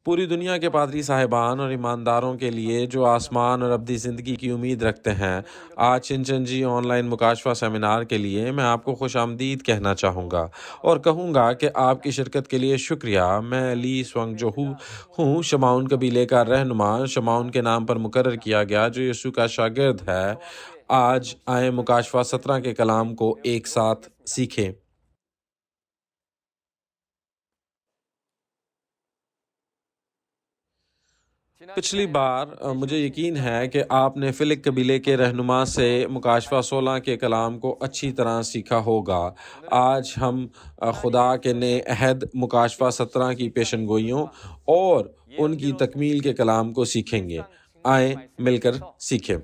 پوری دنیا کے پادری صاحبان اور ایمانداروں کے لیے جو آسمان اور ابدی زندگی کی امید رکھتے ہیں، آج چنچنجی آن لائن مکاشفہ سیمینار کے لیے میں آپ کو خوش آمدید کہنا چاہوں گا اور کہوں گا کہ آپ کی شرکت کے لیے شکریہ۔ میں لی سونگ جو ہوں، شمعون قبیلے کا رہنما، شمعون کے نام پر مقرر کیا گیا جو یسوع کا شاگرد ہے۔ آج آئیں مکاشفہ 17 کے کلام کو ایک ساتھ سیکھیں۔ پچھلی بار مجھے یقین ہے کہ آپ نے فلک قبیلے کے رہنما سے مکاشفہ 16 کے کلام کو اچھی طرح سیکھا ہوگا۔ آج ہم خدا کے نئے عہد مکاشفہ 17 کی پیشن گوئیوں اور ان کی تکمیل کے کلام کو سیکھیں گے۔ آئیں مل کر سیکھیں۔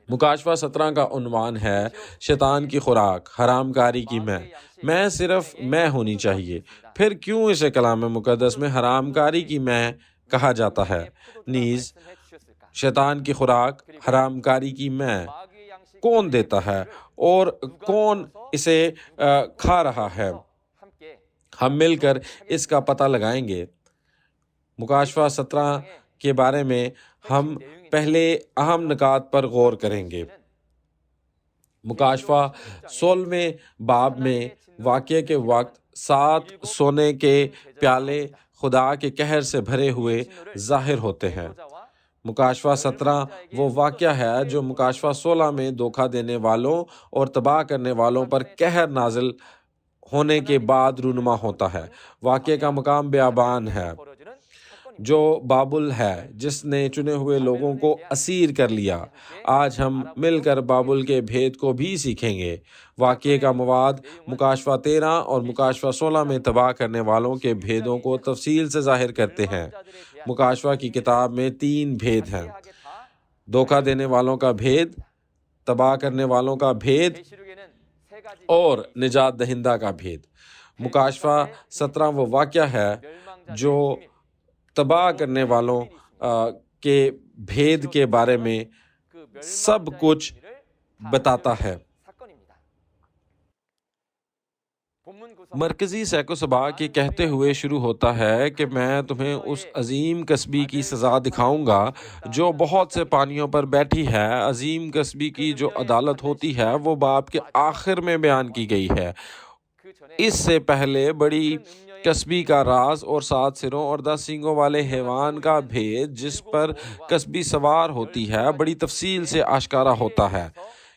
مکاشفہ 17 کا عنوان ہے شیطان کی خوراک، حرام کاری کی میں صرف میں ہونی چاہیے۔ پھر کیوں اسے کلام مقدس میں حرام کاری کی میں کہا جاتا ہے؟ نیز شیطان کی خوراک، حرام کاری کی میں کون دیتا ہے اور کون اسے کھا رہا ہے؟ ہم مل کر اس کا پتہ لگائیں گے۔ مکاشفہ 17 کے بارے میں ہم پہلے اہم نکات پر غور کریں گے۔ مکاشفہ 16 باب میں واقعے کے وقت 7 سونے کے پیالے خدا کے قہر سے بھرے ہوئے ظاہر ہوتے ہیں۔ مکاشفہ 17 وہ واقعہ ہے جو مکاشفہ 16 میں دھوکہ دینے والوں اور تباہ کرنے والوں پر قہر نازل ہونے کے بعد رونما ہوتا ہے۔ واقعے کا مقام بیابان ہے جو بابل ہے جس نے چنے ہوئے لوگوں کو اسیر کر لیا۔ آج ہم مل کر بابل کے بھید کو بھی سیکھیں گے۔ واقعے کا مواد مکاشفہ 13 اور مکاشفہ 16 میں تباہ کرنے والوں کے بھیدوں کو تفصیل سے ظاہر کرتے ہیں۔ مکاشفہ کی کتاب میں 3 بھید ہیں: دھوکہ دینے والوں کا بھید، تباہ کرنے والوں کا بھید اور نجات دہندہ کا بھید۔ مکاشفہ 17 وہ واقعہ ہے جو تباہ کرنے والوں کے بھید کے بارے میں سب کچھ بتاتا ہے۔ مرکزی سیکو سبا کے کہتے ہوئے شروع ہوتا ہے کہ میں تمہیں اس عظیم کسبی کی سزا دکھاؤں گا جو بہت سے پانیوں پر بیٹھی ہے۔ عظیم کسبی کی جو عدالت ہوتی ہے وہ باب کے آخر میں بیان کی گئی ہے۔ اس سے پہلے بڑی کسبی کا راز اور 7 سروں اور 10 سینگوں والے حیوان کا بھید جس پر کسبی سوار ہوتی ہے بڑی تفصیل سے آشکارا ہوتا ہے۔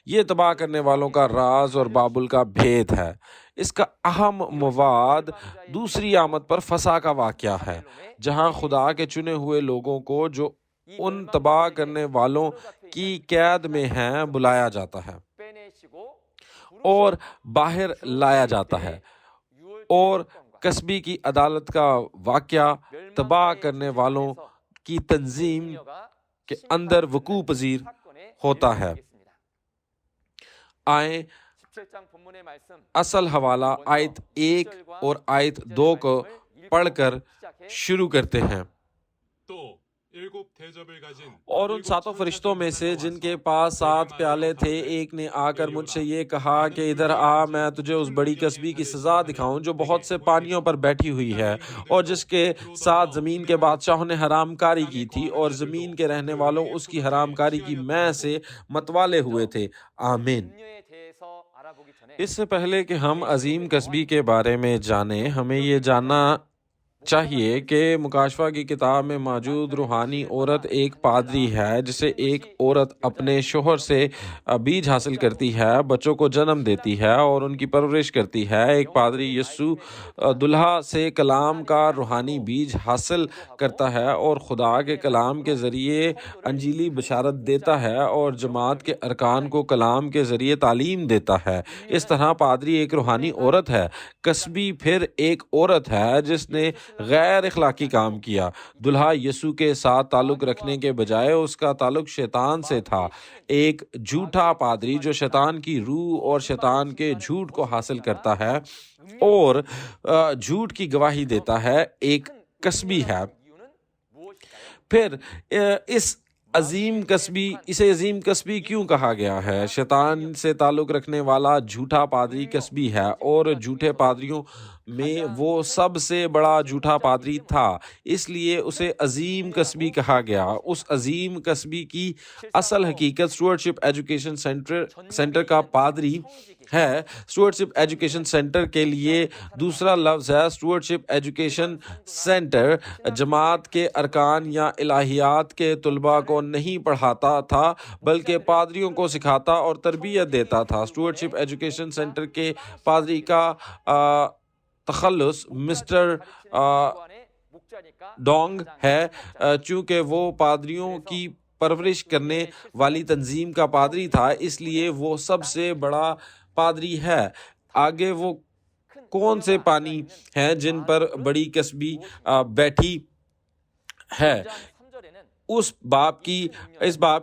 یہ تباہ کرنے والوں کا راز اور بابل کا بھید ہے۔ اس کا اہم مواد دوسری آمد پر فسح کا واقعہ ہے جہاں خدا کے چنے ہوئے لوگوں کو جو ان تباہ کرنے والوں کی قید میں ہیں بلایا جاتا ہے اور باہر لایا جاتا ہے، اور کسبی کی عدالت کا واقعہ تباہ کرنے والوں کی تنظیم کے اندر وقوع پذیر ہوتا ہے۔ آئیں اصل حوالہ آیت 1 اور آیت 2 کو پڑھ کر شروع کرتے ہیں۔ اور ان 7 فرشتوں میں سے جن کے پاس 7 پیالے تھے ایک نے آ کر مجھ سے یہ کہا کہ ادھر آ، میں تجھے اس بڑی کسبی کی سزا دکھاؤں جو بہت سے پانیوں پر بیٹھی ہوئی ہے اور جس کے ساتھ زمین کے بادشاہوں نے حرام کاری کی تھی اور زمین کے رہنے والوں اس کی حرام کاری کی میں سے متوالے ہوئے تھے۔ آمین۔ اس سے پہلے کہ ہم عظیم کسبی کے بارے میں جانیں، ہمیں یہ جاننا چاہیے کہ مکاشفہ کی کتاب میں موجود روحانی عورت ایک پادری ہے جسے ایک عورت اپنے شوہر سے بیج حاصل کرتی ہے، بچوں کو جنم دیتی ہے اور ان کی پرورش کرتی ہے۔ ایک پادری یسوع دلہا سے کلام کا روحانی بیج حاصل کرتا ہے اور خدا کے کلام کے ذریعے انجیلی بشارت دیتا ہے اور جماعت کے ارکان کو کلام کے ذریعے تعلیم دیتا ہے۔ اس طرح پادری ایک روحانی عورت ہے۔ کسبی پھر ایک عورت ہے جس نے غیر اخلاقی کام کیا۔ دلہا یسوع کے ساتھ تعلق رکھنے کے بجائے اس کا تعلق شیطان سے تھا۔ ایک جھوٹا پادری جو شیطان کی روح اور شیطان کے جھوٹ کو حاصل کرتا ہے اور جھوٹ کی گواہی دیتا ہے، ایک کسبی ہے۔ پھر اسے عظیم کسبی کیوں کہا گیا ہے؟ شیطان سے تعلق رکھنے والا جھوٹا پادری کسبی ہے اور جھوٹے پادریوں میں وہ سب سے بڑا جھوٹا پادری تھا، اس لیے اسے عظیم کسبی کہا گیا۔ اس عظیم کسبی کی اصل حقیقت اسٹوارڈشپ ایجوکیشن سینٹر کا پادری ہے۔ اسٹوارڈشپ ایجوکیشن سینٹر کے لیے دوسرا لفظ ہے اسٹوارڈشپ ایجوکیشن سینٹر۔ جماعت کے ارکان یا الہیات کے طلباء کو نہیں پڑھاتا تھا بلکہ پادریوں کو سکھاتا اور تربیت دیتا تھا۔ اسٹوارڈشپ ایجوکیشن سینٹر کے پادری کا تخلص مسٹر ڈونگ ہے۔ چونکہ وہ پادریوں کی پرورش کرنے والی تنظیم کا پادری تھا، اس لیے وہ سب سے بڑا پادری ہے۔ آگے وہ کون سے پانی ہیں جن پر بڑی کسبی بیٹھی ہے؟ اس باب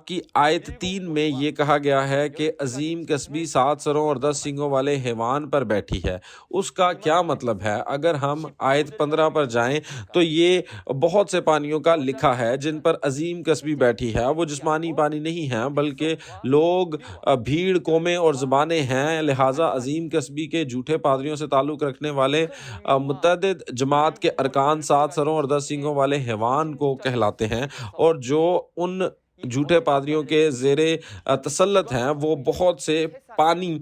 کی آیت 3 میں یہ کہا گیا ہے کہ عظیم کسبی 7 سروں اور 10 سینگوں والے حیوان پر بیٹھی ہے۔ اس کا کیا مطلب ہے؟ اگر ہم آیت 15 پر جائیں تو یہ بہت سے پانیوں کا لکھا ہے جن پر عظیم کسبی بیٹھی ہے۔ وہ جسمانی پانی نہیں ہیں بلکہ لوگ، بھیڑ، قومیں اور زبانیں ہیں۔ لہٰذا عظیم کسبی کے جھوٹے پادریوں سے تعلق رکھنے والے متعدد جماعت کے ارکان 7 سروں اور 10 سینگوں والے حیوان کو کہلاتے ہیں، اور جو ان جھوٹے پادریوں کے زیر تسلط ہیں وہ بہت سے پانی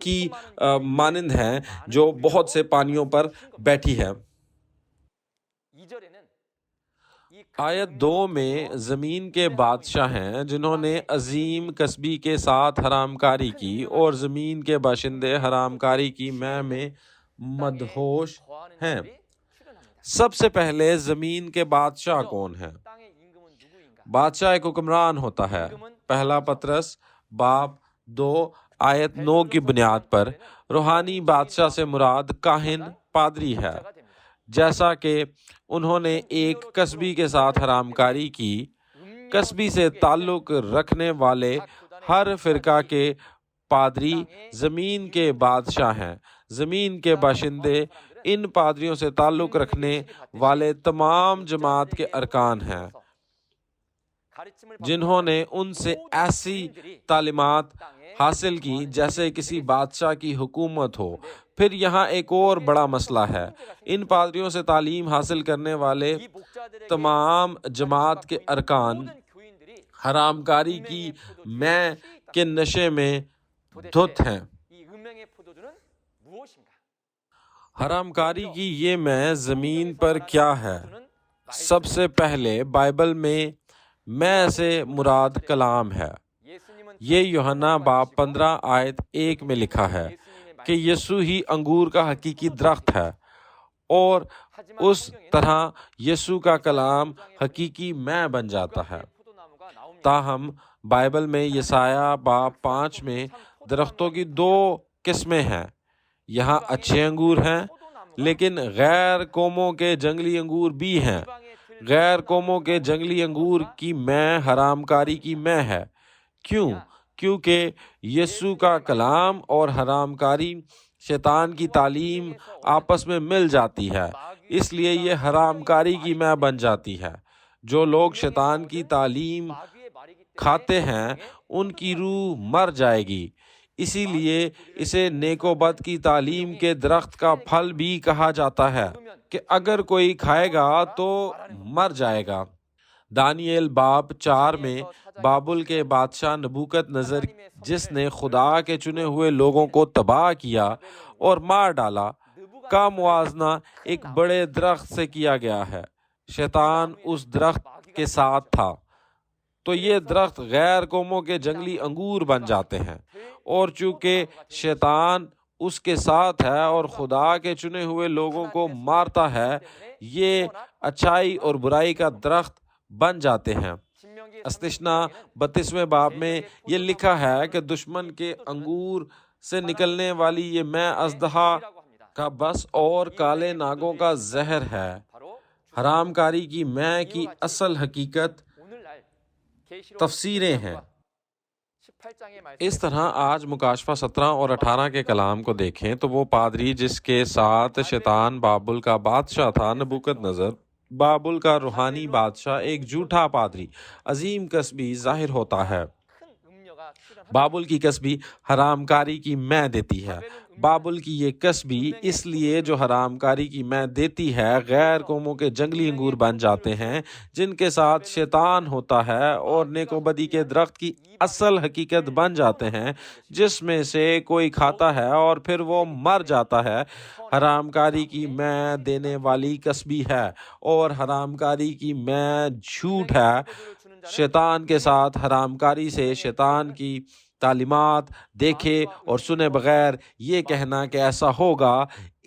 کی مانند ہیں جو بہت سے پانیوں پر بیٹھی ہے۔ آیت 2 میں زمین کے بادشاہ ہیں جنہوں نے عظیم کسبی کے ساتھ حرام کاری کی، اور زمین کے باشندے حرام کاری کی میں مدہوش ہیں۔ سب سے پہلے زمین کے بادشاہ کون ہیں؟ بادشاہ ایک حکمران ہوتا ہے۔ پہلا پطرس باب 2 آیت 9 کی بنیاد پر روحانی بادشاہ سے مراد کاہن، پادری ہے۔ جیسا کہ انہوں نے ایک کسبی کے ساتھ حرام کاری کی۔ کسبی سے تعلق رکھنے والے ہر فرقہ کے پادری زمین کے بادشاہ ہیں۔ زمین کے باشندے ان پادریوں سے تعلق رکھنے والے تمام جماعت کے ارکان ہیں جنہوں نے ان سے ایسی تعلیمات حاصل کی جیسے کسی بادشاہ کی حکومت ہو۔ پھر یہاں ایک اور بڑا مسئلہ ہے۔ ان پادریوں سے تعلیم حاصل کرنے والے تمام جماعت کے ارکان حرام کاری کی میں کے نشے میں دھت ہیں۔ حرام کاری کی یہ میں زمین پر کیا ہے؟ سب سے پہلے بائبل میں سے مراد کلام ہے۔ یہ یوحنا باب 15 آیت 1 میں لکھا ہے کہ یسوع ہی انگور کا حقیقی درخت ہے، اور اس طرح یسوع کا کلام حقیقی میں بن جاتا ہے۔ تاہم بائبل میں یسایہ باب 5 میں درختوں کی 2 قسمیں ہیں۔ یہاں اچھے انگور ہیں لیکن غیر قوموں کے جنگلی انگور بھی ہیں۔ غیر قوموں کے جنگلی انگور کی میں حرام کاری کی میں ہے۔ کیوں؟ کیونکہ یسوع کا کلام اور حرام کاری، شیطان کی تعلیم آپس میں مل جاتی ہے، اس لیے یہ حرام کاری کی میں بن جاتی ہے۔ جو لوگ شیطان کی تعلیم کھاتے ہیں ان کی روح مر جائے گی، اسی لیے اسے نیک و بد کی تعلیم کے درخت کا پھل بھی کہا جاتا ہے کہ اگر کوئی کھائے گا تو مر جائے گا۔ دانیئیل باب 4 میں بابل کے بادشاہ نبوکت نظر، جس نے خدا کے چنے ہوئے لوگوں کو تباہ کیا اور مار ڈالا، کا موازنہ ایک بڑے درخت سے کیا گیا ہے۔ شیطان اس درخت کے ساتھ تھا، تو یہ درخت غیر قوموں کے جنگلی انگور بن جاتے ہیں، اور چونکہ شیطان اس کے ساتھ ہے اور خدا کے چنے ہوئے لوگوں کو مارتا ہے، یہ اچھائی اور برائی کا درخت بن جاتے ہیں۔ استثنا 32 باب میں یہ لکھا ہے کہ دشمن کے انگور سے نکلنے والی یہ میں اژدہا کا بس اور کالے ناگوں کا زہر ہے۔ حرام کاری کی میں کی اصل حقیقت تفسیریں ہیں۔ اس طرح آج مکاشفہ 17 اور 18 کے کلام کو دیکھیں تو وہ پادری جس کے ساتھ شیطان بابل کا بادشاہ تھا، نبوکت نظر، بابل کا روحانی بادشاہ، ایک جھوٹا پادری، عظیم کسبی ظاہر ہوتا ہے۔ بابل کی کسبی حرام کاری کی میں دیتی ہے۔ بابل کی یہ کسبی اس لیے جو حرام کاری کی میں دیتی ہے غیر قوموں کے جنگلی انگور بن جاتے ہیں جن کے ساتھ شیطان ہوتا ہے، اور نیک و بدی کے درخت کی اصل حقیقت بن جاتے ہیں جس میں سے کوئی کھاتا ہے اور پھر وہ مر جاتا ہے۔ حرام کاری کی میں دینے والی کسبی ہے اور حرام کاری کی میں جھوٹ ہے۔ شیطان کے ساتھ حرام کاری سے شیطان کی تعلیمات دیکھے اور سنے بغیر یہ کہنا کہ ایسا ہوگا،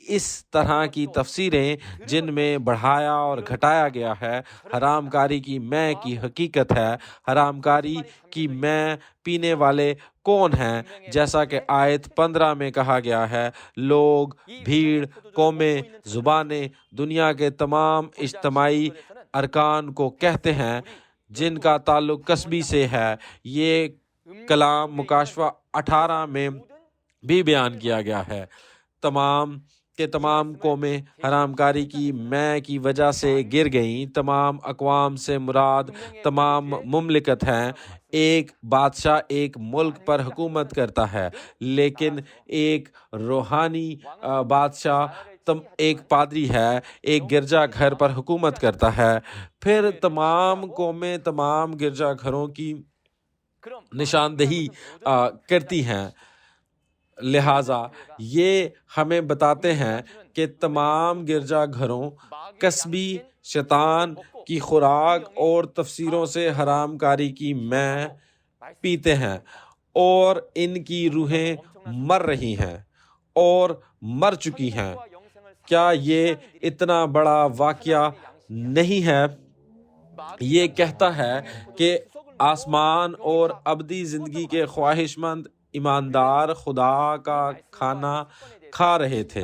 اس طرح کی تفسیریں جن میں بڑھایا اور گھٹایا گیا ہے حرام کاری کی میں کی حقیقت ہے۔ حرام کاری کی میں پینے والے کون ہیں؟ جیسا کہ آیت 15 میں کہا گیا ہے، لوگ، بھیڑ، قومیں، زبانیں، دنیا کے تمام اجتماعی ارکان کو کہتے ہیں جن کا تعلق کسبی سے ہے۔ یہ کلام مکاشفہ 18 میں بھی بیان کیا گیا ہے۔ تمام کے تمام قومیں حرام کاری کی میں کی وجہ سے گر گئیں۔ تمام اقوام سے مراد تمام مملکت ہیں۔ ایک بادشاہ ایک ملک پر حکومت کرتا ہے، لیکن ایک روحانی بادشاہ ایک پادری ہے، ایک گرجا گھر پر حکومت کرتا ہے۔ پھر تمام قومیں تمام گرجا گھروں کی نشاندہی کرتی ہیں۔ لہٰذا یہ ہمیں بتاتے ہیں کہ تمام گرجا گھروں کسبی شیطان کی خوراک اور تفسیروں سے حرام کاری کی میں پیتے ہیں، اور ان کی روحیں مر رہی ہیں اور مر چکی ہیں۔ کیا یہ اتنا بڑا واقعہ نہیں ہے؟ یہ کہتا ہے کہ آسمان اور ابدی زندگی کے خواہش مند ایماندار خدا کا کھانا کھا رہے تھے،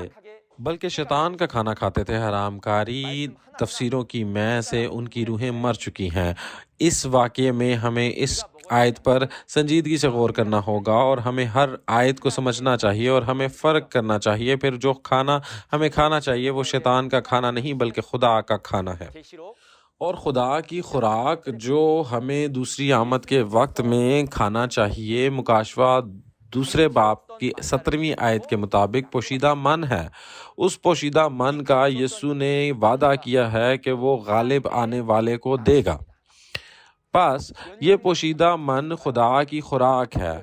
بلکہ شیطان کا کھانا کھاتے تھے۔ حرام کاری تفسیروں کی میں سے ان کی روحیں مر چکی ہیں۔ اس واقعے میں ہمیں اس آیت پر سنجیدگی سے غور کرنا ہوگا اور ہمیں ہر آیت کو سمجھنا چاہیے اور ہمیں فرق کرنا چاہیے۔ پھر جو کھانا ہمیں کھانا چاہیے وہ شیطان کا کھانا نہیں بلکہ خدا کا کھانا ہے، اور خدا کی خوراک جو ہمیں دوسری آمد کے وقت میں کھانا چاہیے مکاشفہ دوسرے باب کی 17ویں آیت کے مطابق پوشیدہ من ہے۔ اس پوشیدہ من کا یسوع نے وعدہ کیا ہے کہ وہ غالب آنے والے کو دے گا۔ پس یہ پوشیدہ من خدا کی خوراک ہے۔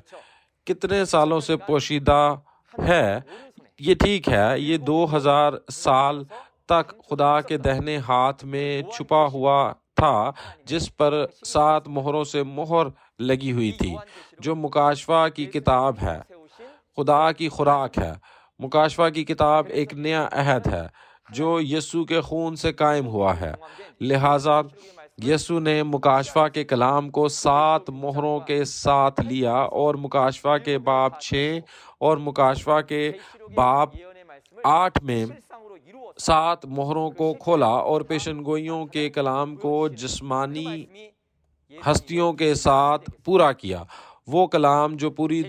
کتنے سالوں سے پوشیدہ ہے؟ یہ ٹھیک ہے، یہ 2000 سال تک خدا کے دہنے ہاتھ میں چھپا ہوا تھا جس پر 7 مہروں سے مہر لگی ہوئی تھی، جو مکاشفہ کی کتاب ہے، خدا کی خوراک ہے۔ مکاشفہ کی کتاب ایک نیا عہد ہے جو یسوع کے خون سے قائم ہوا ہے۔ لہٰذا یسوع نے مکاشفہ کے کلام کو 7 مہروں کے ساتھ لیا اور مکاشفہ کے باب 6 اور مکاشفہ کے باب 8 میں 7 مہروں کو کھولا اور پیشن گوئیوں کے کلام کو جسمانی ہستیوں کے ساتھ پورا کیا۔ وہ کلام جو پوری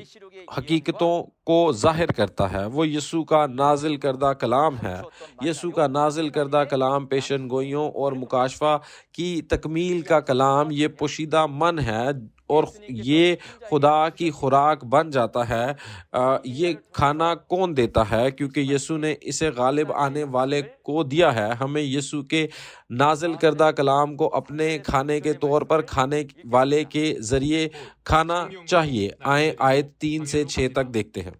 حقیقتوں کو ظاہر کرتا ہے وہ یسوع کا نازل کردہ کلام ہے۔ یسوع کا نازل کردہ کلام پیشن گوئیوں اور مکاشفہ کی تکمیل کا کلام یہ پوشیدہ من ہے اور یہ خدا کی خوراک بن جاتا ہے۔ یہ کھانا کون دیتا ہے؟ کیونکہ یسوع نے اسے غالب آنے والے کو دیا ہے۔ ہمیں یسوع کے نازل کردہ کلام کو اپنے کھانے کے طور پر کھانے والے کے ذریعے کھانا چاہیے۔ آئیں آیت 3 سے 6 تک دیکھتے ہیں۔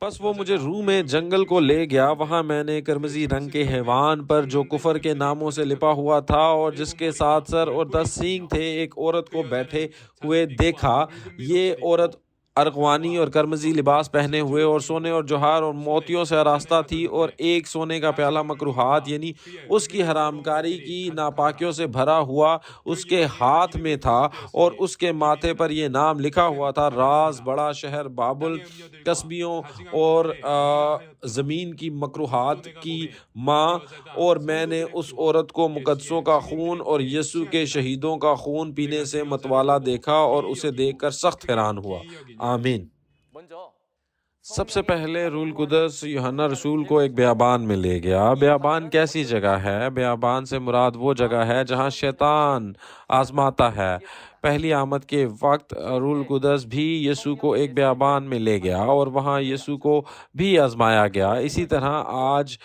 پس وہ مجھے روح میں جنگل کو لے گیا، وہاں میں نے قرمزی رنگ کے حیوان پر جو کفر کے ناموں سے لپا ہوا تھا اور جس کے 7 سر اور 10 سینگ تھے ایک عورت کو بیٹھے ہوئے دیکھا۔ یہ عورت ارغوانی اور قرمزی لباس پہنے ہوئے اور سونے اور جوہر اور موتیوں سے آراستہ تھی، اور ایک سونے کا پیالہ مکروہات یعنی اس کی حرام کاری کی ناپاکیوں سے بھرا ہوا اس کے ہاتھ میں تھا، اور اس کے ماتھے پر یہ نام لکھا ہوا تھا، راز بڑا شہر بابل، کسبیوں اور زمین کی مکروہات کی ماں۔ اور میں نے اس عورت کو مقدسوں کا خون اور یسوع کے شہیدوں کا خون پینے سے متوالا دیکھا اور اسے دیکھ کر سخت حیران ہوا۔ آمین۔ سب سے پہلے روح القدس یوحنا رسول کو ایک بیابان میں لے گیا۔ بیابان کیسی جگہ ہے؟ بیابان سے مراد وہ جگہ ہے جہاں شیطان آزماتا ہے۔ پہلی آمد کے وقت روح القدس بھی یسوع کو ایک بیابان میں لے گیا اور وہاں یسوع کو بھی آزمایا گیا۔ اسی طرح آج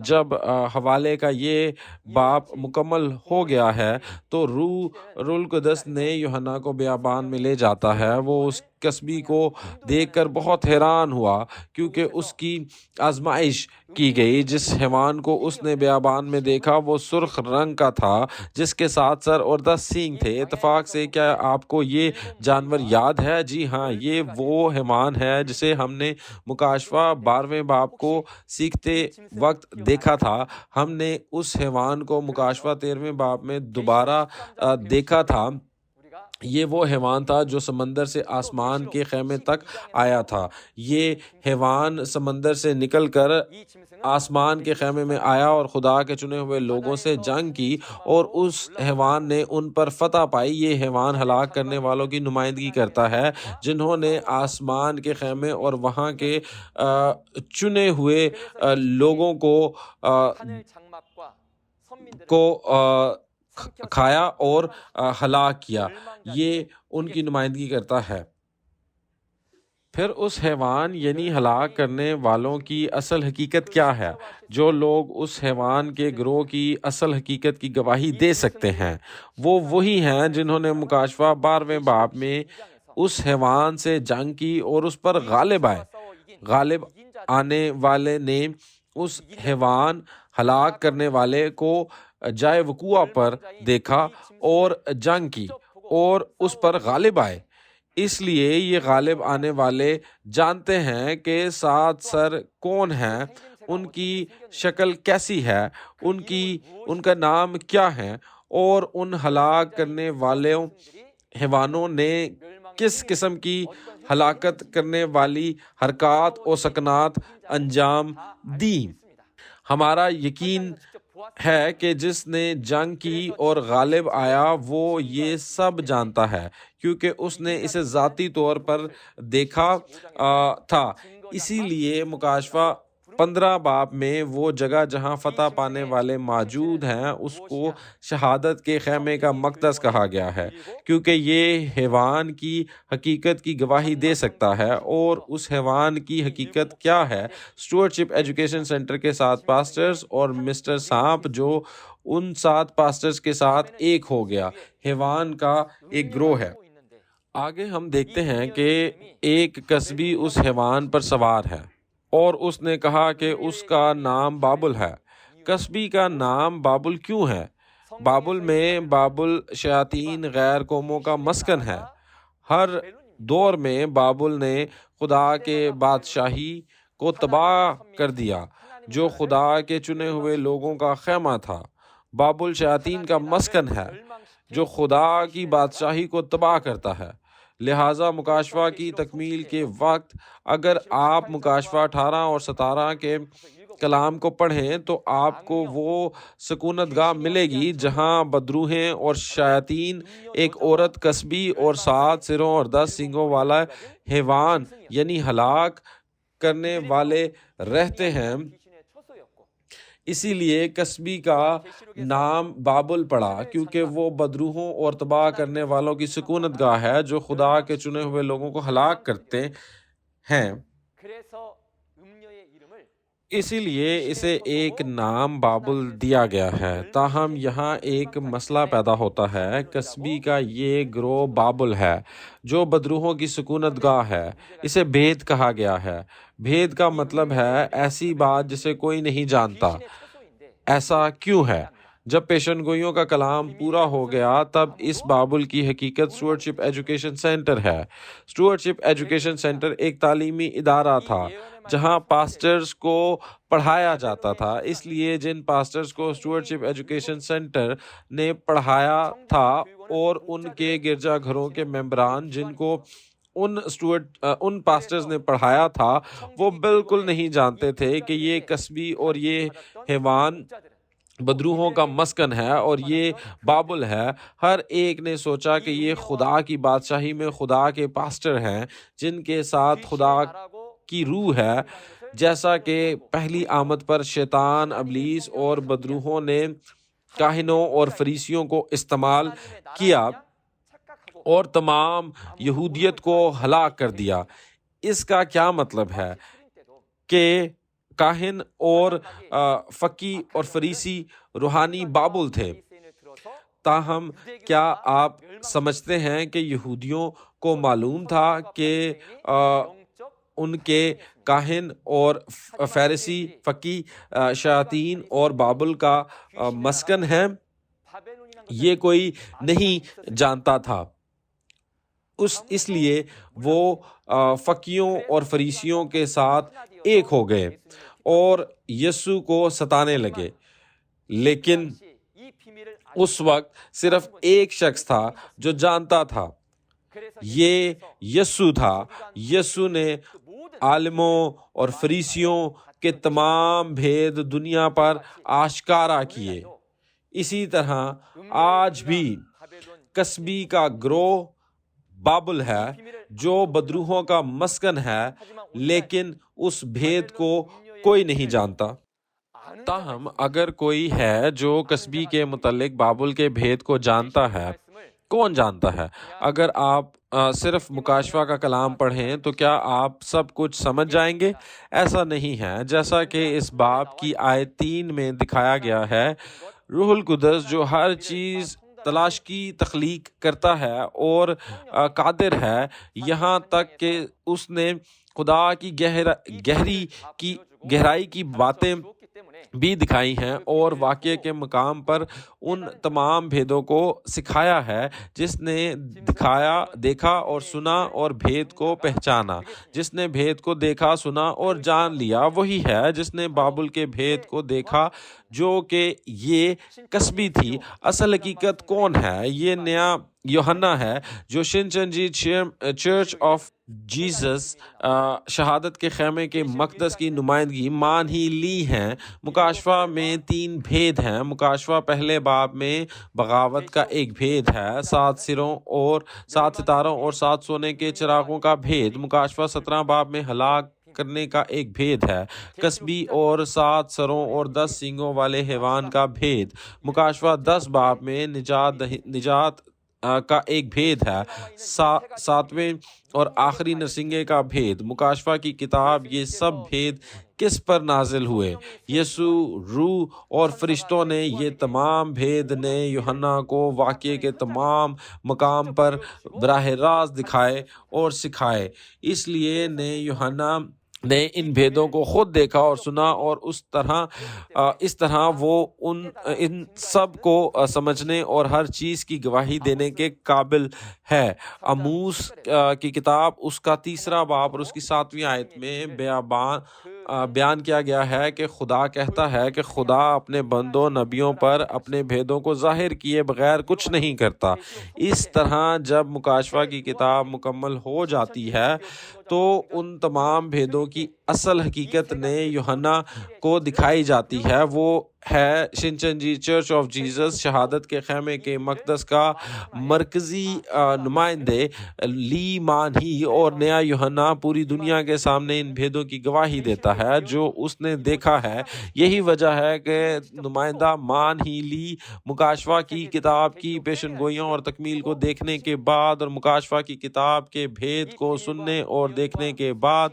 جب حوالے کا یہ باب مکمل ہو گیا ہے تو روح القدس نے یوحنا کو بیابان میں لے جاتا ہے۔ وہ اس کسبی کو دیکھ کر بہت حیران ہوا کیونکہ اس کی آزمائش کی گئی۔ جس حیوان کو اس نے بیابان میں دیکھا وہ سرخ رنگ کا تھا جس کے 7 سر اور 10 سینگ تھے۔ اتفاق سے کیا آپ کو یہ جانور یاد ہے؟ جی ہاں، یہ وہ حیوان ہے جسے ہم نے مکاشفہ 12ویں باب کو سیکھتے وقت دیکھا تھا۔ ہم نے اس حیوان کو مکاشفہ 13ویں باب میں دوبارہ دیکھا تھا۔ یہ وہ حیوان تھا جو سمندر سے آسمان کے خیمے تک آیا تھا۔ یہ حیوان سمندر سے نکل کر آسمان کے خیمے میں آیا اور خدا کے چنے ہوئے لوگوں سے جنگ کی اور اس حیوان نے ان پر فتح پائی۔ یہ حیوان ہلاک کرنے والوں کی نمائندگی کرتا ہے جنہوں نے آسمان کے خیمے اور وہاں کے چنے ہوئے لوگوں کو کھایا اور ہلاک کیا۔ یہ ان کی نمائندگی کرتا ہے۔ پھر اس حیوان یعنی ہلاک کرنے والوں کی اصل حقیقت کیا ہے؟ جو لوگ اس حیوان کے گروہ کی اصل حقیقت کی گواہی دے سکتے ہیں وہ وہی ہیں جنہوں نے مکاشفہ 12ویں باب میں اس حیوان سے جنگ کی اور اس پر غالب آئے۔ غالب آنے والے نے اس حیوان ہلاک کرنے والے کو جائے وقوع پر دیکھا اور جنگ کی اور اس پر غالب آئے۔ اس لیے یہ غالب آنے والے جانتے ہیں کہ 7 سر کون ہیں، ان کی شکل کیسی ہے، ان کا نام کیا ہے اور ان ہلاک کرنے والوں حیوانوں نے کس قسم کی ہلاکت کرنے والی حرکات اور سکنات انجام دی۔ ہمارا یقین ہے کہ جس نے جنگ کی اور غالب آیا وہ یہ سب جانتا ہے کیونکہ اس نے اسے ذاتی طور پر دیکھا تھا۔ اسی لیے مکاشفہ 15 باب میں وہ جگہ جہاں فتح پانے والے موجود ہیں اس کو شہادت کے خیمے کا مقدس کہا گیا ہے کیونکہ یہ حیوان کی حقیقت کی گواہی دے سکتا ہے۔ اور اس حیوان کی حقیقت کیا ہے؟ اسٹوورڈشپ ایجوکیشن سینٹر کے 7 پاسٹرز اور مسٹر سانپ جو ان 7 پاسٹرز کے ساتھ ایک ہو گیا حیوان کا ایک گروہ ہے۔ آگے ہم دیکھتے ہیں کہ ایک کسبی اس حیوان پر سوار ہے اور اس نے کہا کہ اس کا نام بابل ہے۔ کسبی کا نام بابل کیوں ہے؟ بابل میں بابل شیاطین غیر قوموں کا مسکن ہے۔ ہر دور میں بابل نے خدا کے بادشاہی کو تباہ کر دیا جو خدا کے چنے ہوئے لوگوں کا خیمہ تھا۔ بابل شیاطین کا مسکن ہے جو خدا کی بادشاہی کو تباہ کرتا ہے۔ لہٰذا مکاشفہ کی تکمیل کے وقت اگر آپ مکاشفہ 18 اور 17 کے کلام کو پڑھیں تو آپ کو وہ سکونت گاہ ملے گی جہاں بدروہیں اور شیاطین ایک عورت کسبی اور 7 سروں اور 10 سینگوں والا حیوان یعنی ہلاک کرنے والے رہتے ہیں۔ اسی لیے کسبی کا نام بابل پڑا کیونکہ وہ بدروحوں اور تباہ کرنے والوں کی سکونت گاہ ہے جو خدا کے چنے ہوئے لوگوں کو ہلاک کرتے ہیں۔ اسی لیے اسے ایک نام بابل دیا گیا ہے۔ تاہم یہاں ایک مسئلہ پیدا ہوتا ہے۔ کسبی کا یہ گروہ بابل ہے جو بدروحوں کی سکونت گاہ ہے۔ اسے بھید کہا گیا ہے۔ بھید کا مطلب ہے ایسی بات جسے کوئی نہیں جانتا۔ ایسا کیوں ہے؟ جب پیشن گوئیوں کا کلام پورا ہو گیا تب اس بابل کی حقیقت اسٹوورڈشپ ایجوکیشن سینٹر ہے۔ اسٹوورڈشپ ایجوکیشن سینٹر ایک تعلیمی ادارہ تھا جہاں پاسٹرز کو پڑھایا جاتا تھا۔ اس لیے جن پاسٹرز کو اسٹوورڈشپ ایجوکیشن سینٹر نے پڑھایا تھا اور ان کے گرجا گھروں کے ممبران جن کو ان پاسٹرز نے پڑھایا تھا وہ بالکل نہیں جانتے تھے کہ یہ کسبی اور یہ حیوان بدروحوں کا مسکن ہے اور یہ بابل ہے۔ ہر ایک نے سوچا کہ یہ خدا کی بادشاہی میں خدا کے پاسٹر ہیں جن کے ساتھ خدا کی روح ہے، جیسا کہ پہلی آمد پر شیطان ابلیس اور بدروحوں نے کاہنوں اور فریسیوں کو استعمال کیا اور تمام یہودیت کو ہلاک کر دیا۔ اس کا کیا مطلب ہے کہ کاہن اور فقی اور فریسی روحانی بابل تھے، تاہم کیا آپ سمجھتے ہیں کہ یہودیوں کو معلوم تھا کہ ان کے کاہن اور فریسی فقی شیاطین اور بابل کا مسکن ہیں؟ یہ کوئی نہیں جانتا تھا۔ اس لیے وہ فقیوں اور فریسیوں کے ساتھ ایک ہو گئے اور یسوع کو ستانے لگے، لیکن اس وقت صرف ایک شخص تھا جو جانتا تھا، یہ یسوع تھا۔ یسوع نے عالموں اور فریسیوں کے تمام بھید دنیا پر آشکارا کیے۔ اسی طرح آج بھی کسبی کا گروہ بابل ہے جو بدروحوں کا مسکن ہے، لیکن اس بھید کو کوئی نہیں جانتا۔ تاہم اگر کوئی ہے جو کسبی کے متعلق بابل کے بھید کو جانتا ہے، کون جانتا ہے؟ اگر آپ صرف مکاشفہ کا کلام پڑھیں تو کیا آپ سب کچھ سمجھ جائیں گے؟ ایسا نہیں ہے۔ جیسا کہ اس باب کی آیت 3 میں دکھایا گیا ہے، روح القدس جو ہر چیز تلاش کی تخلیق کرتا ہے اور قادر ہے، یہاں تک کہ اس نے خدا کی گہرائی کی باتیں بھی دکھائی ہیں اور واقعے کے مقام پر ان تمام بھیدوں کو سکھایا ہے۔ جس نے دیکھا اور سنا اور بھید کو پہچانا، جس نے بھید کو دیکھا، سنا اور جان لیا، وہی ہے جس نے بابل کے بھید کو دیکھا، جو کہ یہ کسبی تھی۔ اصل حقیقت کون ہے؟ یہ نیا یوحنا ہے جو شنچنجی چرچ آف جیزس شہادت کے خیمے کے مقدس کی نمائندگی مان ہی لی ہے۔ مکاشفہ میں 3 بھید ہیں۔ مکاشفہ پہلے باب میں بغاوت کا ایک بھید ہے، 7 ستاروں اور 7 سونے کے چراغوں کا بھید۔ مکاشفہ 17 باب میں ہلاک کرنے کا ایک بھید ہے، کسبی اور 7 سروں اور 10 سینگوں والے حیوان کا بھید۔ مکاشفہ 10 باب میں نجات کا ایک بھید ہے، 7ویں اور آخری نرسنگے کا بھید۔ مکاشفہ کی کتاب یہ سب بھید کس پر نازل ہوئے؟ یسوع، روح اور فرشتوں نے یہ تمام بھید نئے یوحنا کو واقعے کے تمام مقام پر براہ راست دکھائے اور سکھائے۔ اس لیے نئے یوحنا نے ان بھیدوں کو خود دیکھا اور سنا، اور اس طرح وہ ان سب کو سمجھنے اور ہر چیز کی گواہی دینے کے قابل ہے۔ آموس کی کتاب اس کا 3 باب اور اس کی 7ویں آیت میں بیان کیا گیا ہے کہ خدا کہتا ہے کہ خدا اپنے بندوں نبیوں پر اپنے بھیدوں کو ظاہر کیے بغیر کچھ نہیں کرتا۔ اس طرح جب مکاشفہ کی کتاب مکمل ہو جاتی ہے تو ان تمام بھیدوں کی اصل حقیقت نئے یوحنا کو دکھائی جاتی ہے۔ وہ ہے شنچنجی چرچ آف جیزس شہادت کے خیمے کے مقدس کا مرکزی نمائندے لی مان ہی، اور نیا یوحنا پوری دنیا کے سامنے ان بھیدوں کی گواہی دیتا ہے جو اس نے دیکھا ہے۔ یہی وجہ ہے کہ نمائندہ مان ہی لی مکاشفہ کی کتاب کی پیشن گوئیوں اور تکمیل کو دیکھنے کے بعد اور مکاشفہ کی کتاب کے بھید کو سننے اور دیکھنے کے بعد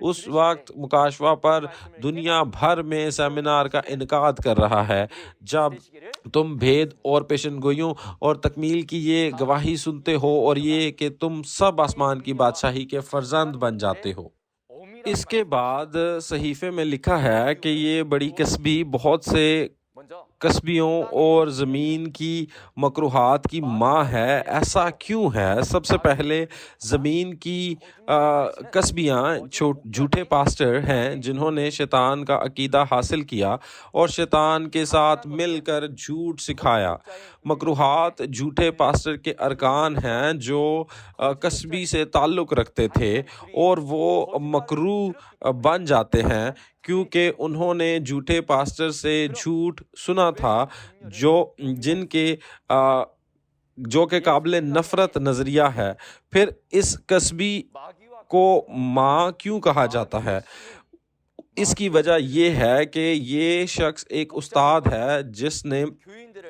اس وقت مکاشفہ پر دنیا بھر میں سیمینار کا انعقاد کر رہا ہے۔ جب تم بھید اور پیشن گوئیوں اور تکمیل کی یہ گواہی سنتے ہو اور یہ کہ تم سب آسمان کی بادشاہی کے فرزند بن جاتے ہو۔ اس کے بعد صحیفے میں لکھا ہے کہ یہ بڑی کسبی بہت سے کسبیوں اور زمین کی مکروہات کی ماں ہے۔ ایسا کیوں ہے؟ سب سے پہلے زمین کی کسبیاں جھوٹے پاسٹر ہیں جنہوں نے شیطان کا عقیدہ حاصل کیا اور شیطان کے ساتھ مل کر جھوٹ سکھایا۔ مکروہات جھوٹے پاسٹر کے ارکان ہیں جو کسبی سے تعلق رکھتے تھے، اور وہ مکروہ بن جاتے ہیں کیونکہ انہوں نے جھوٹے پاسٹر سے جھوٹ سنا تھا جو کہ قابل نفرت نظریہ ہے۔ پھر اس کسبی کو ماں کیوں کہا جاتا ہے؟ اس کی وجہ یہ ہے کہ یہ شخص ایک استاد ہے جس نے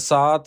7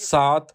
7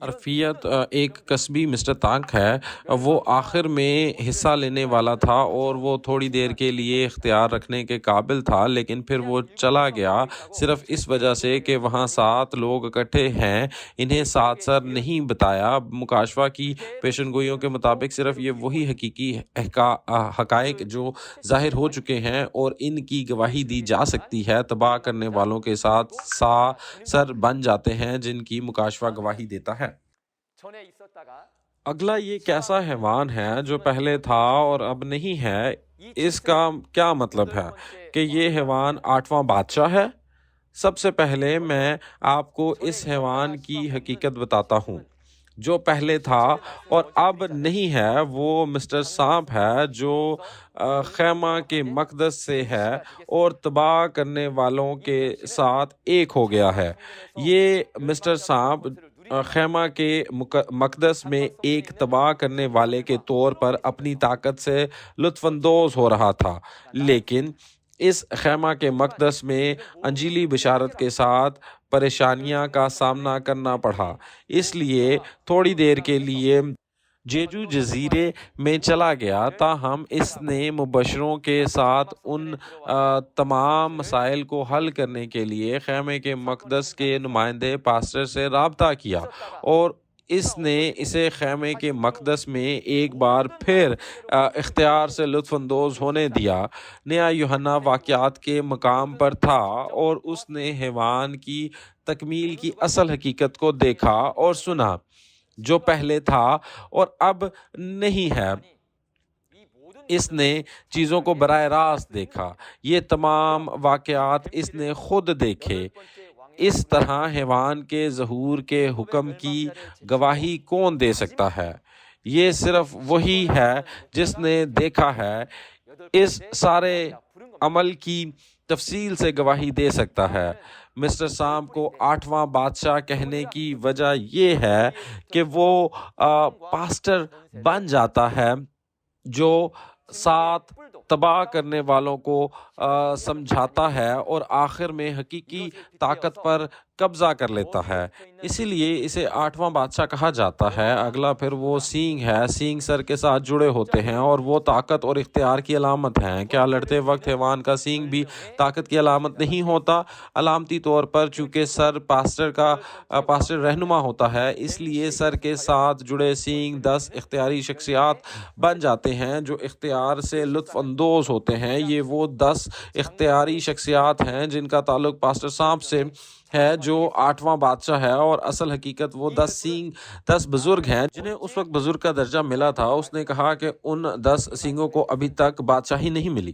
عرفیت ایک کسبی مسٹر تانک ہے۔ وہ آخر میں حصہ لینے والا تھا اور وہ تھوڑی دیر کے لیے اختیار رکھنے کے قابل تھا، لیکن پھر وہ چلا گیا صرف اس وجہ سے کہ وہاں 7 لوگ اکٹھے ہیں۔ انہیں 7 سر نہیں بتایا۔ مکاشفہ کی پیشن گوئیوں کے مطابق صرف یہ وہی حقیقی حقائق جو ظاہر ہو چکے ہیں اور ان کی گواہی دی جا سکتی ہے تباہ کرنے والوں کے ساتھ سر بن جاتے ہیں جن کی مکاشفہ گواہی دیتا ہے۔ اگلا یہ کیسا حیوان ہے جو پہلے تھا اور اب نہیں ہے؟ اس کا کیا مطلب ہے کہ یہ حیوان 8واں بادشاہ ہے؟ سب سے پہلے میں آپ کو اس حیوان کی حقیقت بتاتا ہوں جو پہلے تھا اور اب نہیں ہے۔ وہ مسٹر سانپ ہے جو خیمہ کے مقدس سے ہے اور تباہ کرنے والوں کے ساتھ ایک ہو گیا ہے۔ یہ مسٹر سانپ خیمہ کے مقدس میں ایک تباہ کرنے والے کے طور پر اپنی طاقت سے لطف اندوز ہو رہا تھا، لیکن اس خیمہ کے مقدس میں انجیلی بشارت کے ساتھ پریشانیاں کا سامنا کرنا پڑا۔ اس لیے تھوڑی دیر کے لیے جیجو جزیرے میں چلا گیا، تاہم اس نے مبشروں کے ساتھ ان تمام مسائل کو حل کرنے کے لیے خیمے کے مقدس کے نمائندے پاسٹر سے رابطہ کیا اور اس نے اسے خیمے کے مقدس میں ایک بار پھر اختیار سے لطف اندوز ہونے دیا۔ نیا یوحنا واقعات کے مقام پر تھا اور اس نے حیوان کی تکمیل کی اصل حقیقت کو دیکھا اور سنا جو پہلے تھا اور اب نہیں ہے۔ اس نے چیزوں کو براہ راست دیکھا۔ یہ تمام واقعات اس نے خود دیکھے۔ اس طرح حیوان کے ظہور کے حکم کی گواہی کون دے سکتا ہے؟ یہ صرف وہی ہے جس نے دیکھا ہے۔ اس سارے عمل کی تفصیل سے گواہی دے سکتا ہے۔ مسٹر سانپ کو 8واں بادشاہ کہنے کی وجہ یہ ہے کہ وہ پاسٹر بن جاتا ہے جو 7 تباہ کرنے والوں کو سمجھاتا ہے اور آخر میں حقیقی طاقت پر قبضہ کر لیتا ہے۔ اسی لیے اسے 8واں بادشاہ کہا جاتا ہے۔ اگلا پھر وہ سینگ ہے۔ سینگ سر کے ساتھ جڑے ہوتے ہیں اور وہ طاقت اور اختیار کی علامت ہیں۔ کیا لڑتے وقت حیوان کا سینگ بھی طاقت کی علامت نہیں ہوتا؟ علامتی طور پر چونکہ سر پاسٹر رہنما ہوتا ہے، اس لیے سر کے ساتھ جڑے سینگ 10 اختیاری شخصیات بن جاتے ہیں جو اختیار سے لطف اندوز ہوتے ہیں۔ یہ وہ 10 اختیاری شخصیات ہیں جن کا تعلق پاسٹر سانپ سے ہے جو 8واں بادشاہ ہے، اور اصل حقیقت وہ 10 بزرگ ہیں جنہیں اس وقت بزرگ کا درجہ ملا تھا۔ اس نے کہا کہ ان 10 سینگوں کو ابھی تک بادشاہی نہیں ملی۔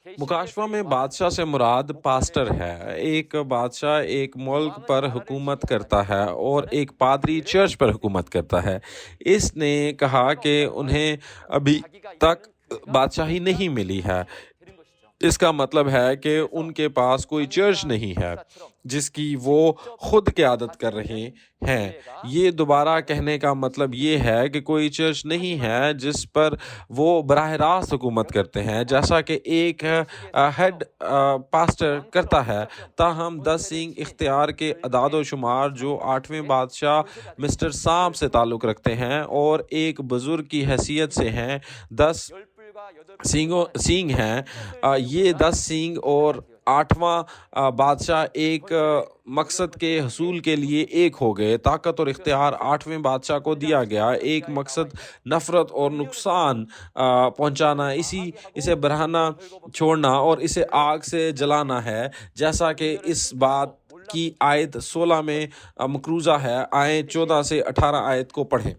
مکاشفہ میں بادشاہ سے مراد پاسٹر ہے۔ ایک بادشاہ ایک ملک پر حکومت کرتا ہے اور ایک پادری چرچ پر حکومت کرتا ہے۔ اس نے کہا کہ انہیں ابھی تک بادشاہی نہیں ملی ہے۔ اس کا مطلب ہے کہ ان کے پاس کوئی چرچ نہیں ہے جس کی وہ خود قیادت کر رہے ہیں۔ یہ دوبارہ کہنے کا مطلب یہ ہے کہ کوئی چرچ نہیں ہے جس پر وہ براہ راست حکومت کرتے ہیں جیسا کہ ایک ہیڈ پاسٹر کرتا ہے۔ تاہم 10 سینگ اختیار کے اعداد و شمار جو 8ویں بادشاہ مسٹر سانپ سے تعلق رکھتے ہیں اور ایک بزرگ کی حیثیت سے ہیں، 10 سینگ ہیں۔ یہ 10 سینگ اور 8واں بادشاہ ایک مقصد کے حصول کے لیے ایک ہو گئے۔ طاقت اور اختیار 8ویں بادشاہ کو دیا گیا۔ ایک مقصد نفرت اور نقصان پہنچانا، اسے برہنہ چھوڑنا اور اسے آگ سے جلانا ہے، جیسا کہ اس بات کی آیت 16 میں مقروضہ ہے۔ آئیں 14 سے 18 آیت کو پڑھیں۔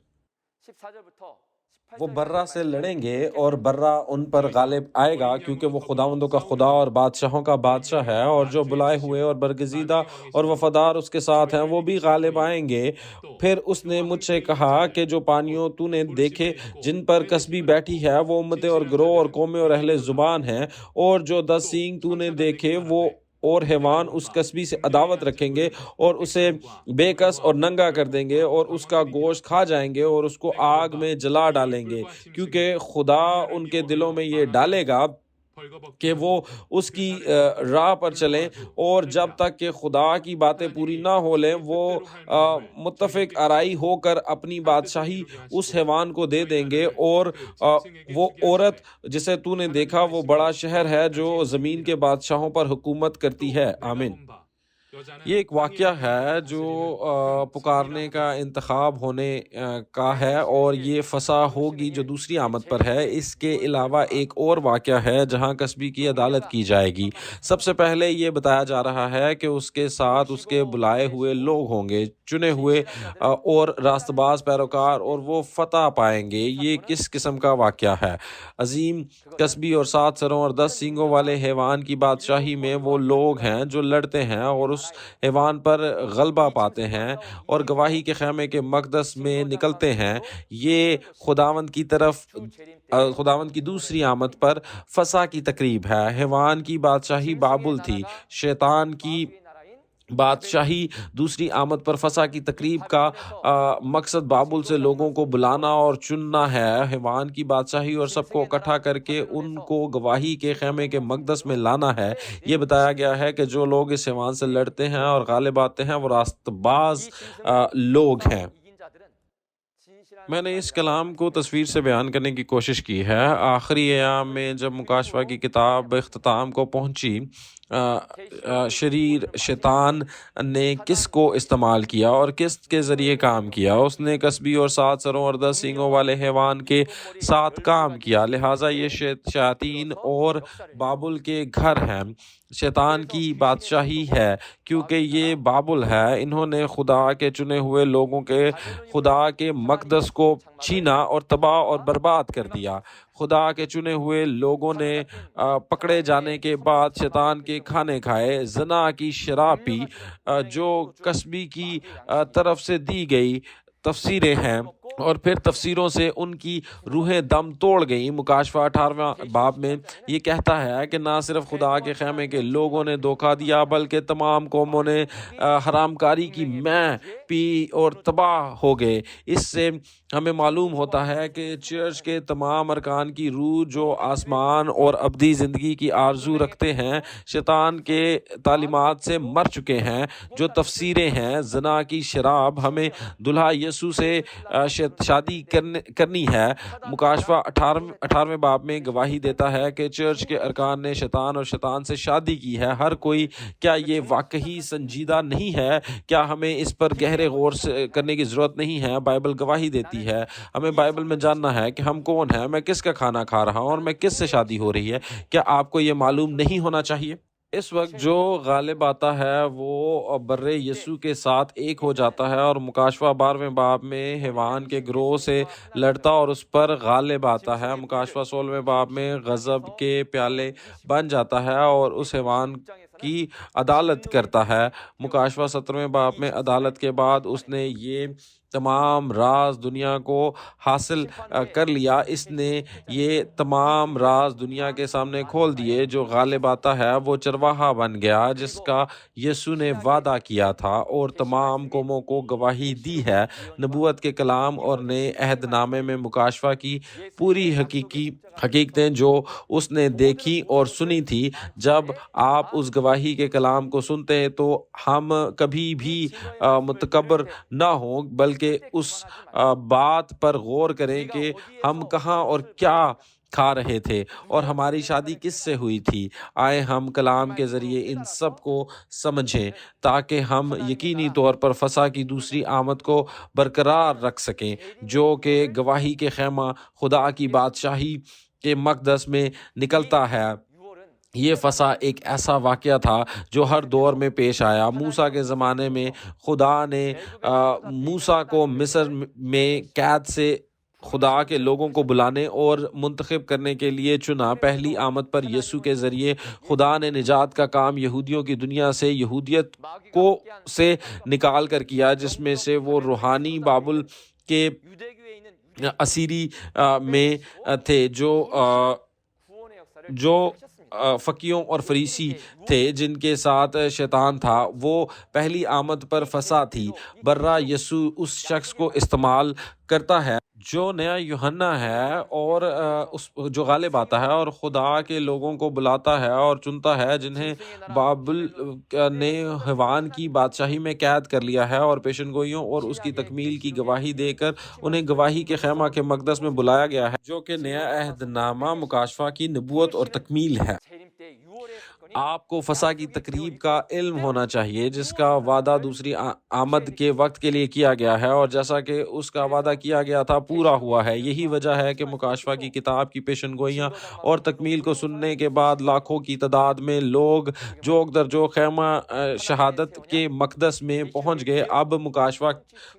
وہ برہ سے لڑیں گے اور برہ ان پر غالب آئے گا، کیونکہ وہ خداوندوں کا خدا اور بادشاہوں کا بادشاہ ہے، اور جو بلائے ہوئے اور برگزیدہ اور وفادار اس کے ساتھ ہیں وہ بھی غالب آئیں گے۔ پھر اس نے مجھ سے کہا کہ جو پانیوں تو نے دیکھے جن پر کسبی بیٹھی ہے وہ امتیں اور گروہ اور قومیں اور اہل زبان ہیں، اور جو 10 سینگ تو نے دیکھے وہ اور حیوان اس کسبی سے عداوت رکھیں گے اور اسے بے کس اور ننگا کر دیں گے اور اس کا گوشت کھا جائیں گے اور اس کو آگ میں جلا ڈالیں گے، کیونکہ خدا ان کے دلوں میں یہ ڈالے گا کہ وہ اس کی راہ پر چلیں، اور جب تک کہ خدا کی باتیں پوری نہ ہو لیں وہ متفق آرائی ہو کر اپنی بادشاہی اس حیوان کو دے دیں گے، اور وہ عورت جسے تو نے دیکھا وہ بڑا شہر ہے جو زمین کے بادشاہوں پر حکومت کرتی ہے۔ آمین۔ یہ ایک واقعہ ہے جو پکارنے کا انتخاب ہونے کا ہے، اور یہ فسح ہوگی جو دوسری آمد پر ہے۔ اس کے علاوہ ایک اور واقعہ ہے جہاں کسبی کی عدالت کی جائے گی۔ سب سے پہلے یہ بتایا جا رہا ہے کہ اس کے ساتھ اس کے بلائے ہوئے لوگ ہوں گے، چنے ہوئے اور راست باز پیروکار، اور وہ فتح پائیں گے۔ یہ کس قسم کا واقعہ ہے؟ عظیم کسبی اور 7 سروں اور 10 سینگوں والے حیوان کی بادشاہی میں وہ لوگ ہیں جو لڑتے ہیں اور اس حیوان پر غلبہ پاتے ہیں اور گواہی کے خیمے کے مقدس میں نکلتے ہیں۔ یہ خداوند کی دوسری آمد پر فسح کی تقریب ہے۔ حیوان کی بادشاہی بابل تھی، شیطان کی بادشاہی دوسری آمد پر فسح کی تقریب کا مقصد بابل سے لوگوں کو بلانا اور چننا ہے۔ حیوان کی بادشاہی اور سب کو اکٹھا کر کے ان کو گواہی کے خیمے کے مقدس میں لانا ہے۔ یہ بتایا گیا ہے کہ جو لوگ اس حیوان سے لڑتے ہیں اور غالب آتے ہیں وہ راست باز لوگ ہیں۔ میں نے اس کلام کو تصویر سے بیان کرنے کی کوشش کی ہے۔ آخری ایام میں جب مکاشفہ کی کتاب اختتام کو پہنچی، شریر شیطان نے کس کو استعمال کیا اور کس کے ذریعے کام کیا؟ اس نے کسبی اور 7 سروں اور 10 سینگوں والے حیوان کے ساتھ کام کیا، لہٰذا یہ شیاطین اور بابل کے گھر ہیں۔ شیطان کی بادشاہی ہے کیونکہ یہ بابل ہے۔ انہوں نے خدا کے چنے ہوئے لوگوں کے خدا کے مقدس کو چھینا اور تباہ اور برباد کر دیا۔ خدا کے چنے ہوئے لوگوں نے پکڑے جانے کے بعد شیطان کے کھانے کھائے، زنا کی شراب پی، جو کسبی کی طرف سے دی گئی تفسیریں ہیں، اور پھر تفسیروں سے ان کی روحیں دم توڑ گئیں۔ مکاشفہ 18 باب میں یہ کہتا ہے کہ نہ صرف خدا کے خیمے کے لوگوں نے دھوکہ دیا بلکہ تمام قوموں نے حرام کاری کی میں پی اور تباہ ہو گئے۔ اس سے ہمیں معلوم ہوتا ہے کہ چرچ کے تمام ارکان کی روح جو آسمان اور ابدی زندگی کی آرزو رکھتے ہیں شیطان کے تعلیمات سے مر چکے ہیں۔ جو تفسیریں ہیں زنا کی شراب، ہمیں دلہا یسوع سے شادی کرنی ہے۔ مکاشفہ 18 باب میں گواہی دیتا ہے کہ چرچ کے ارکان نے شیطان اور شیطان سے شادی کی ہے۔ ہر کوئی، کیا یہ واقعی سنجیدہ نہیں ہے؟ کیا ہمیں اس پر گہرے غور کرنے کی ضرورت نہیں ہے؟ بائبل گواہی دیتی ہے۔ ہمیں بائبل میں جاننا ہے کہ ہم کون ہیں، میں کس کا کھانا کھا رہا ہوں اور میں کس سے شادی ہو رہی ہے۔ کیا آپ کو یہ معلوم نہیں ہونا چاہیے؟ اس وقت جو غالب آتا ہے وہ بر یسوع کے ساتھ ایک ہو جاتا ہے اور مکاشفہ 12 باب میں حیوان کے گروہ سے لڑتا اور اس پر غالب آتا ہے۔ مکاشفہ 16 باب میں غضب کے پیالے بن جاتا ہے اور اس حیوان کی عدالت کرتا ہے۔ مکاشفہ 17 باب میں عدالت کے بعد اس نے یہ تمام راز دنیا کو حاصل کر لیا۔ اس نے یہ تمام راز دنیا کے سامنے کھول دیے۔ جو غالب آتا ہے وہ چرواہا بن گیا جس کا یسوع نے وعدہ کیا تھا اور تمام قوموں کو گواہی دی ہے۔ نبوت کے کلام اور نئے عہد نامے میں مکاشفہ کی پوری حقیقتیں جو اس نے دیکھی اور سنی تھی۔ جب آپ اس گواہی کے کلام کو سنتے ہیں تو ہم کبھی بھی متکبر نہ ہوں بلکہ اس بات پر غور کریں کہ ہم کہاں اور کیا کھا رہے تھے اور ہماری شادی کس سے ہوئی تھی۔ آئے ہم کلام کے ذریعے ان سب کو سمجھیں تاکہ ہم یقینی طور پر فسح کی دوسری آمد کو برقرار رکھ سکیں، جو کہ گواہی کے خیمہ خدا کی بادشاہی کے مقدس میں نکلتا ہے۔ یہ فسح ایک ایسا واقعہ تھا جو ہر دور میں پیش آیا۔ موسیٰ کے زمانے میں خدا نے موسیٰ کو مصر میں قید سے خدا کے لوگوں کو بلانے اور منتخب کرنے کے لیے چنا۔ پہلی آمد پر یسوع کے ذریعے خدا نے نجات کا کام یہودیوں کی دنیا سے، یہودیت کو سے نکال کر کیا، جس میں سے وہ روحانی بابل کے اسیری میں تھے، جو فقیوں اور فریسی تھے جن کے ساتھ شیطان تھا۔ وہ پہلی آمد پر فسح تھی۔ برا یسوع اس شخص کو استعمال کرتا ہے جو نیا یوحنا ہے اور اس جو غالب آتا ہے اور خدا کے لوگوں کو بلاتا ہے اور چنتا ہے جنہیں بابل نے حیوان کی بادشاہی میں قید کر لیا ہے اور پیشن گوئیوں اور اس کی تکمیل کی گواہی دے کر انہیں گواہی کے خیمہ کے مقدس میں بلایا گیا ہے جو کہ نیا عہد نامہ مکاشفہ کی نبوت اور تکمیل ہے۔ آپ کو فسح کی تقریب کا علم ہونا چاہیے جس کا وعدہ دوسری آمد کے وقت کے لیے کیا گیا ہے اور جیسا کہ اس کا وعدہ کیا گیا تھا پورا ہوا ہے۔ یہی وجہ ہے کہ مکاشفہ کی کتاب کی پیشن گوئیاں اور تکمیل کو سننے کے بعد لاکھوں کی تعداد میں لوگ جوگ در جو خیمہ شہادت کے مقدس میں پہنچ گئے۔ اب مکاشفہ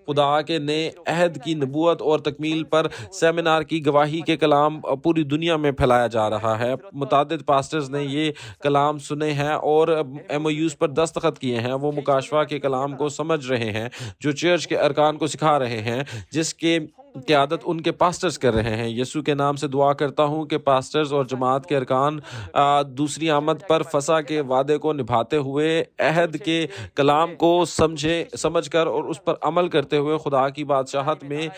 خدا کے نئے عہد کی نبوت اور تکمیل پر سیمینار کی گواہی کے کلام پوری دنیا میں پھیلایا جا رہا ہے۔ متعدد پاسٹرز نے یہ کلام سنے ہیں اور MOUs پر دستخط کیے ہیں۔ وہ مکاشفہ کے کلام کو سمجھ رہے ہیں جو چرچ کے ارکان کو سکھا رہے ہیں جس کے قیادت ان کے پاسٹرز کر رہے ہیں۔ یسوع کے نام سے دعا کرتا ہوں کہ پاسٹرز اور جماعت کے ارکان دوسری آمد پر فسح کے وعدے کو نبھاتے ہوئے عہد کے کلام کو سمجھ کر اور اس پر عمل کرتے ہوئے خدا کی بادشاہت میں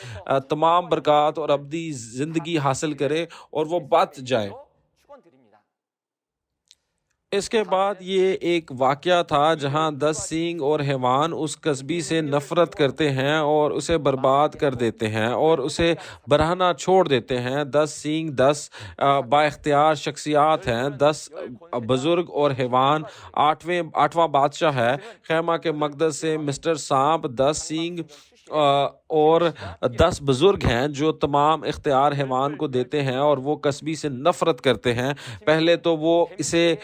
تمام برکات اور ابدی زندگی حاصل کرے اور وہ بچ جائے۔ اس کے بعد یہ ایک واقعہ تھا جہاں 10 سینگ اور حیوان اس کسبی سے نفرت کرتے ہیں اور اسے برباد کر دیتے ہیں اور اسے برہنہ چھوڑ دیتے ہیں۔ 10 سینگ 10 با اختیار شخصیات ہیں، 10 بزرگ اور حیوان آٹھواں بادشاہ ہے۔ خیمہ کے مقدس سے مسٹر سانپ 10 سینگ اور 10 بزرگ ہیں جو تمام اختیار حیوان کو دیتے ہیں اور وہ کسبی سے نفرت کرتے ہیں۔ پہلے تو وہ اسے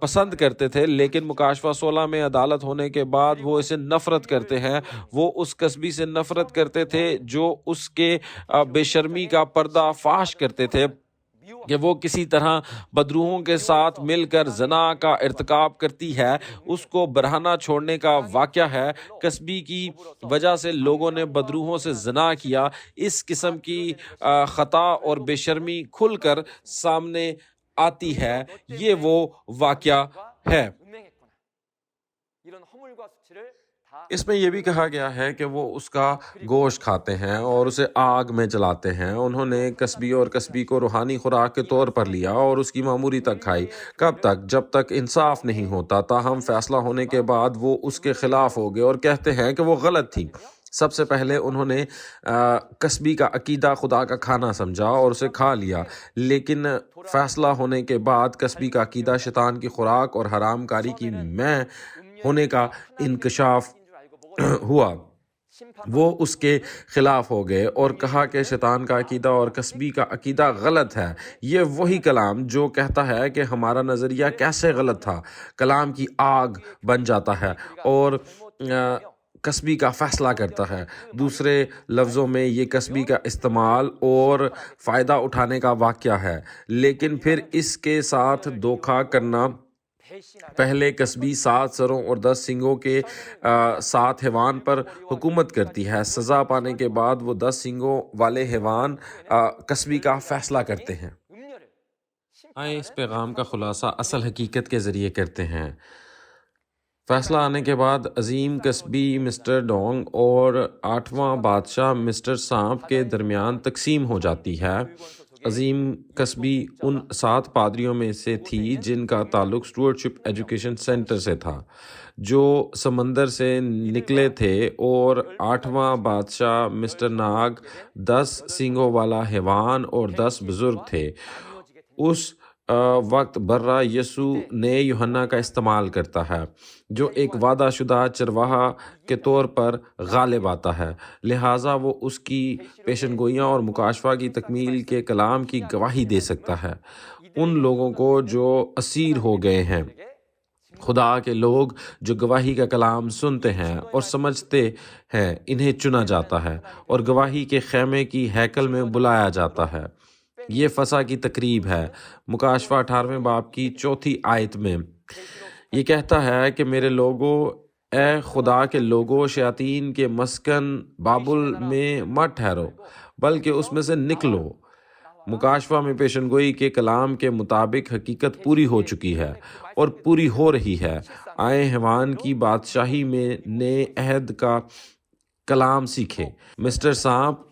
پسند کرتے تھے لیکن مکاشفہ 16 میں عدالت ہونے کے بعد وہ اسے نفرت کرتے ہیں۔ وہ اس کسبی سے نفرت کرتے تھے جو اس کے بے شرمی کا پردہ فاش کرتے تھے کہ وہ کسی طرح بدروحوں کے ساتھ مل کر زنا کا ارتکاب کرتی ہے۔ اس کو برہنہ چھوڑنے کا واقعہ ہے۔ کسبی کی وجہ سے لوگوں نے بدروحوں سے زنا کیا۔ اس قسم کی خطا اور بے شرمی کھل کر سامنے آتی ہے۔ یہ وہ واقعہ ہے۔ اس میں یہ بھی کہا گیا ہے کہ وہ اس کا گوشت کھاتے ہیں اور اسے آگ میں جلاتے ہیں۔ انہوں نے کسبی اور کسبی کو روحانی خوراک کے طور پر لیا اور اس کی معموری تک کھائی۔ کب تک؟ جب تک انصاف نہیں ہوتا۔ تاہم فیصلہ ہونے کے بعد وہ اس کے خلاف ہو گئے اور کہتے ہیں کہ وہ غلط تھی۔ سب سے پہلے انہوں نے کسبی کا عقیدہ خدا کا کھانا سمجھا اور اسے کھا لیا، لیکن فیصلہ ہونے کے بعد کسبی کا عقیدہ شیطان کی خوراک اور حرام کاری کی میں ہونے کا انکشاف ہوا۔ وہ اس کے خلاف ہو گئے اور کہا کہ شیطان کا عقیدہ اور کسبی کا عقیدہ غلط ہے۔ یہ وہی کلام جو کہتا ہے کہ ہمارا نظریہ کیسے غلط تھا، کلام کی آگ بن جاتا ہے اور کسبی کا فیصلہ کرتا ہے۔ دوسرے لفظوں میں یہ کسبی کا استعمال اور فائدہ اٹھانے کا واقعہ ہے، لیکن پھر اس کے ساتھ دھوکہ کرنا۔ پہلے کسبی 7 سروں اور 10 سینگوں کے 7 حیوان پر حکومت کرتی ہے۔ سزا پانے کے بعد وہ 10 سینگوں والے حیوان کسبی کا فیصلہ کرتے ہیں۔ آئے اس پیغام کا خلاصہ اصل حقیقت کے ذریعے کرتے ہیں۔ فیصلہ آنے کے بعد عظیم کسبی مسٹر ڈونگ اور 8واں بادشاہ مسٹر سانپ کے درمیان تقسیم ہو جاتی ہے۔ عظیم کسبی ان 7 پادریوں میں سے تھی جن کا تعلق اسٹوارڈشپ ایجوکیشن سینٹر سے تھا، جو سمندر سے نکلے تھے، اور 8واں بادشاہ مسٹر ناگ 10 سینگوں والا حیوان اور 10 بزرگ تھے۔ اس وقت برہ یسوع نئے یوحنا کا استعمال کرتا ہے جو ایک وعدہ شدہ چرواہا کے طور پر غالب آتا ہے، لہٰذا وہ اس کی پیشن گوئیاں اور مکاشفہ کی تکمیل کے کلام کی گواہی دے سکتا ہے۔ ان لوگوں کو جو اسیر ہو گئے ہیں، خدا کے لوگ جو گواہی کا کلام سنتے ہیں اور سمجھتے ہیں، انہیں چنا جاتا ہے اور گواہی کے خیمے کی ہیکل میں بلایا جاتا ہے۔ یہ فسح کی تقریب ہے۔ مکاشفہ 18ویں باب کی 4 آیت میں یہ کہتا ہے کہ میرے لوگو، اے خدا کے لوگو، شیاطین کے مسکن بابل میں مت ٹھہرو بلکہ اس میں سے نکلو۔ مکاشفہ میں پیشن گوئی کے کلام کے مطابق حقیقت پوری ہو چکی ہے اور پوری ہو رہی ہے۔ آئے حیوان کی بادشاہی میں نئے عہد کا کلام سیکھیں۔ مسٹر سانپ